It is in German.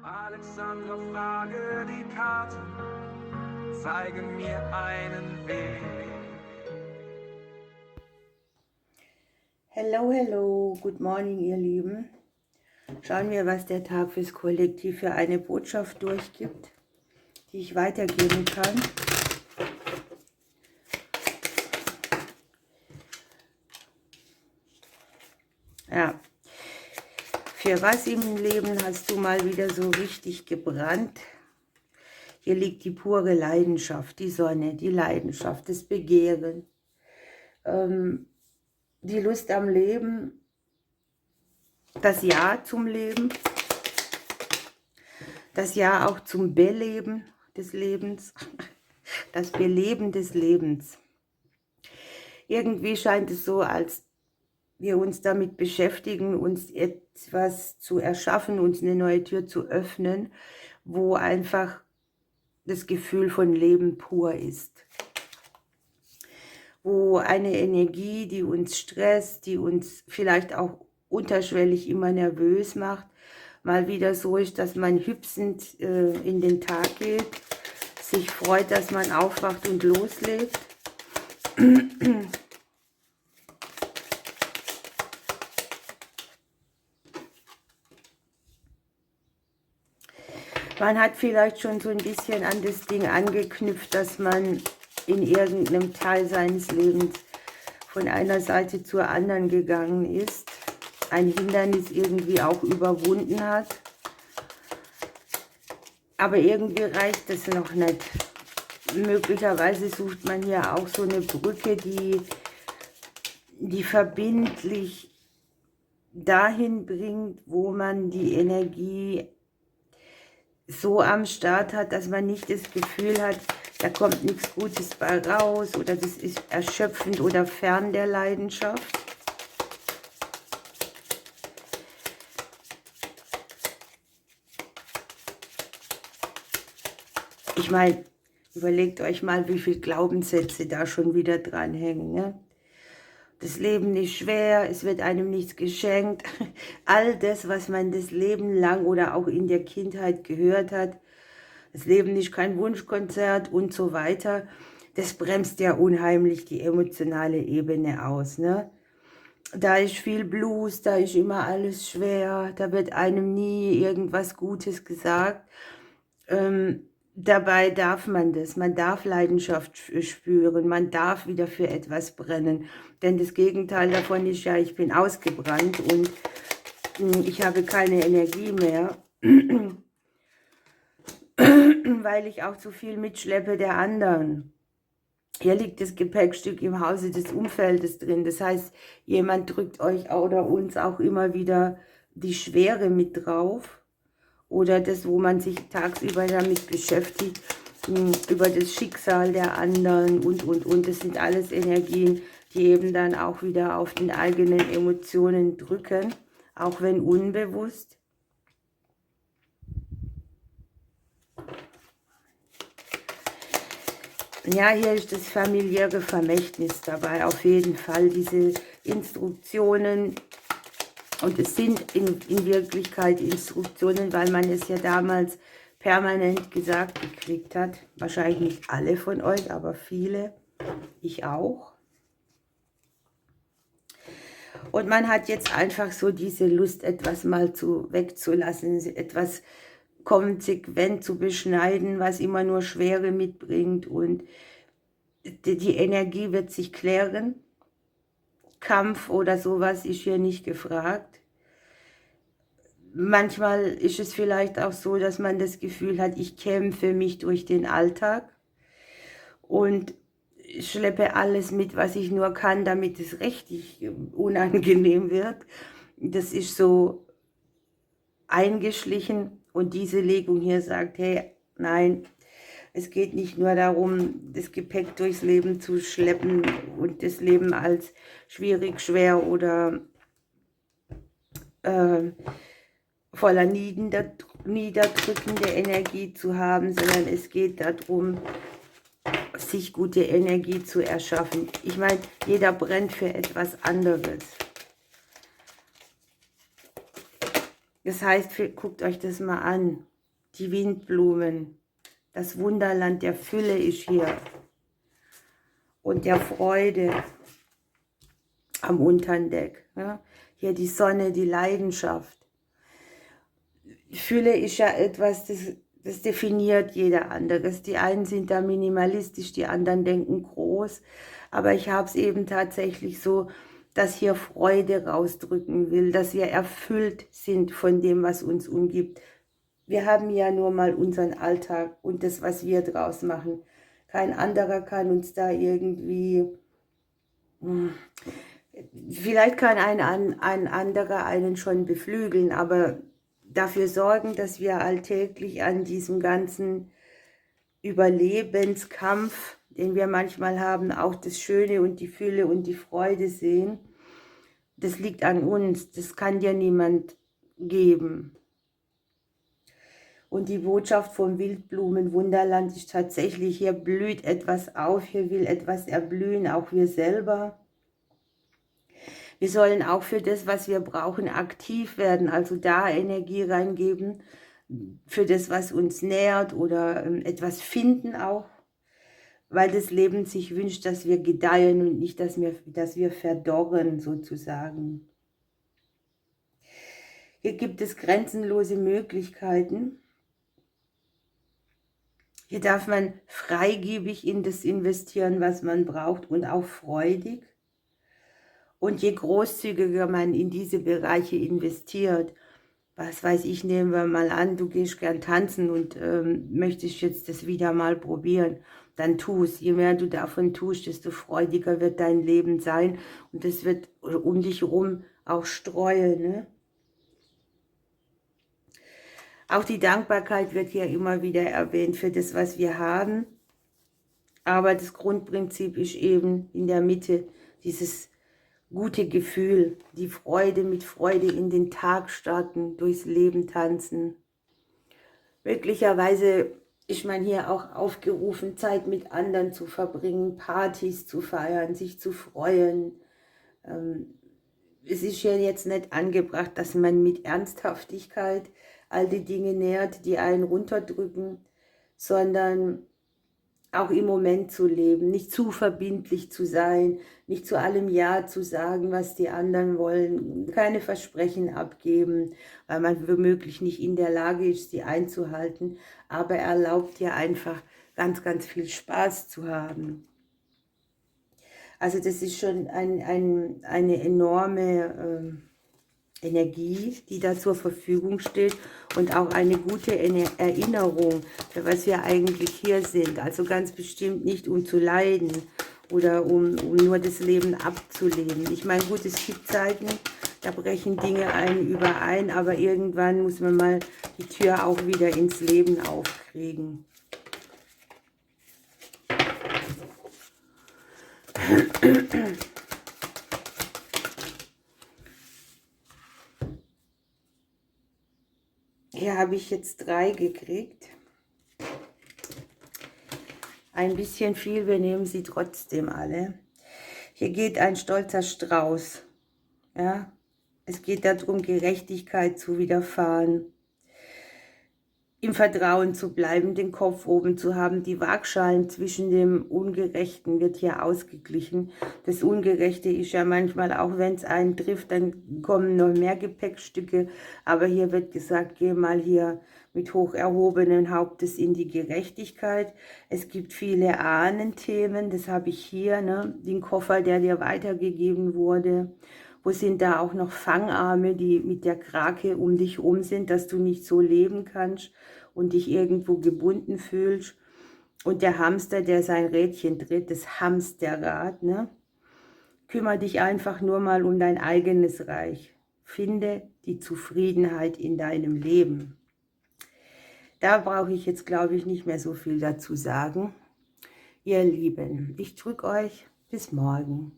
Alexandra, frage die Karte, zeige mir einen Weg. Hello, hello, good morning, ihr Lieben. Schauen wir, was der Tag fürs Kollektiv für eine Botschaft durchgibt, die ich weitergeben kann. Ja, für was im Leben hast du mal wieder so richtig gebrannt? Hier liegt die pure Leidenschaft, die Sonne, die Leidenschaft, das Begehren, die Lust am Leben, das Ja zum Leben, das Ja auch zum Beleben des Lebens, das Beleben des Lebens. Irgendwie scheint es so, als wir uns damit beschäftigen, uns etwas zu erschaffen, uns eine neue Tür zu öffnen, wo einfach das Gefühl von Leben pur ist. Wo eine Energie, die uns stresst, die uns vielleicht auch unterschwellig immer nervös macht, mal wieder so ist, dass man hüpsend in den Tag geht, sich freut, dass man aufwacht und loslegt. Man hat vielleicht schon so ein bisschen an das Ding angeknüpft, dass man in irgendeinem Teil seines Lebens von einer Seite zur anderen gegangen ist, ein Hindernis irgendwie auch überwunden hat. Aber irgendwie reicht es noch nicht. Möglicherweise sucht man hier auch so eine Brücke, die verbindlich dahin bringt, wo man die Energie so am Start hat, dass man nicht das Gefühl hat, da kommt nichts Gutes bei raus oder das ist erschöpfend oder fern der Leidenschaft. Ich meine, überlegt euch mal, wie viele Glaubenssätze da schon wieder dranhängen, ne? Das Leben ist schwer, es wird einem nichts geschenkt. All das, was man das Leben lang oder auch in der Kindheit gehört hat, das Leben ist kein Wunschkonzert und so weiter, das bremst ja unheimlich die emotionale Ebene aus, ne? Da ist viel Blues, da ist immer alles schwer, da wird einem nie irgendwas Gutes gesagt. Dabei darf man das, man darf Leidenschaft spüren, man darf wieder für etwas brennen. Denn das Gegenteil davon ist ja, ich bin ausgebrannt und ich habe keine Energie mehr, weil ich auch zu viel mitschleppe der anderen. Hier liegt das Gepäckstück im Hause des Umfeldes drin. Das heißt, jemand drückt euch oder uns auch immer wieder die Schwere mit drauf. Oder das, wo man sich tagsüber damit beschäftigt, über das Schicksal der anderen und. Das sind alles Energien, die eben dann auch wieder auf den eigenen Emotionen drücken, auch wenn unbewusst. Ja, hier ist das familiäre Vermächtnis dabei, auf jeden Fall diese Instruktionen. Und es sind in Wirklichkeit Instruktionen, weil man es ja damals permanent gesagt gekriegt hat. Wahrscheinlich nicht alle von euch, aber viele. Ich auch. Und man hat jetzt einfach so diese Lust, etwas mal wegzulassen, etwas konsequent zu beschneiden, was immer nur Schwere mitbringt. Und die Energie wird sich klären. Kampf oder sowas ist hier nicht gefragt. Manchmal ist es vielleicht auch so, dass man das Gefühl hat, ich kämpfe mich durch den Alltag und schleppe alles mit, was ich nur kann, damit es richtig unangenehm wird. Das ist so eingeschlichen und diese Legung hier sagt, hey, nein, es geht nicht nur darum, das Gepäck durchs Leben zu schleppen und das Leben als schwierig, schwer oder voller niederdrückende Energie zu haben, sondern es geht darum, sich gute Energie zu erschaffen. Ich meine, jeder brennt für etwas anderes. Das heißt, guckt euch das mal an. die Windblumen. Das Wunderland der Fülle ist hier und der Freude am unteren Deck. Ja? Hier die Sonne, die Leidenschaft. Fülle ist ja etwas, das definiert jeder anderes. Die einen sind da minimalistisch, die anderen denken groß. Aber ich habe es eben tatsächlich so, dass hier Freude rausdrücken will, dass wir erfüllt sind von dem, was uns umgibt. Wir haben ja nur mal unseren Alltag und das, was wir draus machen. Kein anderer kann uns da irgendwie, vielleicht kann ein anderer einen schon beflügeln, aber dafür sorgen, dass wir alltäglich an diesem ganzen Überlebenskampf, den wir manchmal haben, auch das Schöne und die Fülle und die Freude sehen. Das liegt an uns, das kann dir niemand geben. Und die Botschaft vom Wildblumenwunderland ist tatsächlich, hier blüht etwas auf, hier will etwas erblühen, auch wir selber. Wir sollen auch für das, was wir brauchen, aktiv werden, also da Energie reingeben, für das, was uns nährt oder etwas finden auch, weil das Leben sich wünscht, dass wir gedeihen und nicht, dass wir verdorren sozusagen. Hier gibt es grenzenlose Möglichkeiten. Hier darf man freigebig in das investieren, was man braucht und auch freudig. Und je großzügiger man in diese Bereiche investiert, was weiß ich, nehmen wir mal an, du gehst gern tanzen und möchtest jetzt das wieder mal probieren, dann tu es. Je mehr du davon tust, desto freudiger wird dein Leben sein und das wird um dich herum auch streuen. Ne? Auch die Dankbarkeit wird hier immer wieder erwähnt für das, was wir haben. Aber das Grundprinzip ist eben in der Mitte dieses gute Gefühl, die Freude, mit Freude in den Tag starten, durchs Leben tanzen. Möglicherweise ist man hier auch aufgerufen, Zeit mit anderen zu verbringen, Partys zu feiern, sich zu freuen. Es ist ja jetzt nicht angebracht, dass man mit Ernsthaftigkeit all die Dinge nährt, die einen runterdrücken, sondern auch im Moment zu leben, nicht zu verbindlich zu sein, nicht zu allem Ja zu sagen, was die anderen wollen, keine Versprechen abgeben, weil man womöglich nicht in der Lage ist, sie einzuhalten, aber erlaubt dir einfach ganz, ganz viel Spaß zu haben. Also das ist schon eine enorme Energie, die da zur Verfügung steht und auch eine gute Erinnerung, für was wir eigentlich hier sind. Also ganz bestimmt nicht, um zu leiden oder um nur das Leben abzuleben. Ich meine, gut, es gibt Zeiten, da brechen Dinge einen überein, aber irgendwann muss man mal die Tür auch wieder ins Leben aufkriegen. Hier habe ich jetzt 3 gekriegt. Ein bisschen viel, wir nehmen sie trotzdem alle. Hier geht ein stolzer Strauß. Ja? Es geht darum, Gerechtigkeit zu widerfahren. Im Vertrauen zu bleiben, den Kopf oben zu haben. Die Waagschalen zwischen dem Ungerechten wird hier ausgeglichen. Das Ungerechte ist ja manchmal, auch wenn es einen trifft, dann kommen noch mehr Gepäckstücke. Aber hier wird gesagt, geh mal hier mit hoch erhobenen Hauptes in die Gerechtigkeit. Es gibt viele Ahnenthemen, das habe ich hier, ne? Den Koffer, der dir weitergegeben wurde. Wo sind da auch noch Fangarme, die mit der Krake um dich rum sind, dass du nicht so leben kannst und dich irgendwo gebunden fühlst. Und der Hamster, der sein Rädchen dreht, das Hamsterrad, ne? Kümmere dich einfach nur mal um dein eigenes Reich. Finde die Zufriedenheit in deinem Leben. Da brauche ich jetzt, glaube ich, nicht mehr so viel dazu sagen. Ihr Lieben, ich drücke euch. Bis morgen.